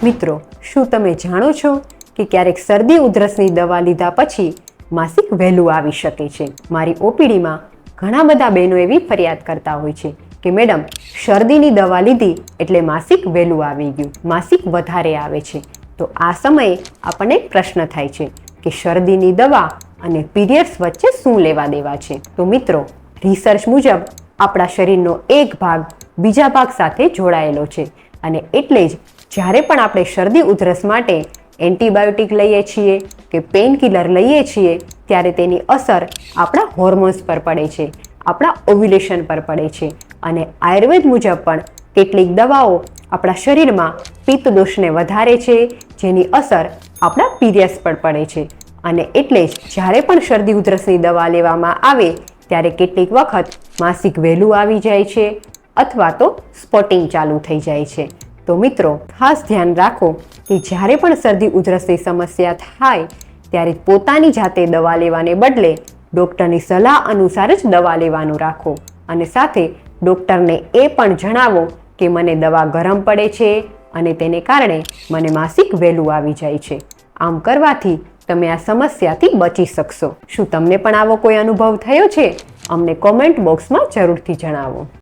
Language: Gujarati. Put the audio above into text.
મિત્રો, શું તમે જાણો છો કે ક્યારેક શરદી ઉધરસની દવા લીધા પછી માસિક વહેલું આવી શકે છે? મારી ઓપીડીમાં ઘણા બધા બહેનો એવી ફરિયાદ કરતા હોય છે કે મેડમ, શરદીની દવા લીધી એટલે માસિક વહેલું આવી ગયું, માસિક વધારે આવે છે. તો આ સમયે આપણને એક પ્રશ્ન થાય છે કે શરદીની દવા અને પીરિયડ્સ વચ્ચે શું લેવા દેવા છે? તો મિત્રો, રિસર્ચ મુજબ આપણા શરીરનો એક ભાગ બીજા ભાગ સાથે જોડાયેલો છે અને એટલે જ જ્યારે પણ આપણે શરદી ઉધરસ માટે એન્ટીબાયોટિક લઈએ છીએ કે પેઇન કિલર લઈએ છીએ ત્યારે તેની અસર આપણા હોર્મોન્સ પર પડે છે, આપણા ઓવ્યુલેશન પર પડે છે. અને આયુર્વેદ મુજબ પણ કેટલીક દવાઓ આપણા શરીરમાં પિત્ત દોષને વધારે છે, જેની અસર આપણા પીરિયડ્સ પર પડે છે. અને એટલે જ જ્યારે પણ શરદી ઉધરસની દવા લેવામાં આવે ત્યારે કેટલીક વખત માસિક વહેલું આવી જાય છે અથવા તો સ્પોટિંગ ચાલુ થઈ જાય છે. તો મિત્રો, ખાસ ધ્યાન રાખો કે જ્યારે પણ શરદી ઉધરસની સમસ્યા થાય ત્યારે પોતાની જાતે દવા લેવાને બદલે ડૉક્ટરની સલાહ અનુસાર જ દવા લેવાનું રાખો અને સાથે ડૉક્ટરને એ પણ જણાવો કે મને દવા ગરમ પડે છે અને તેને કારણે મને માસિક વહેલું આવી જાય છે. આમ કરવાથી તમે આ સમસ્યાથી બચી શકશો. શું તમને પણ આવો કોઈ અનુભવ થયો છે? અમને કોમેન્ટ બોક્સમાં જરૂરથી જણાવો.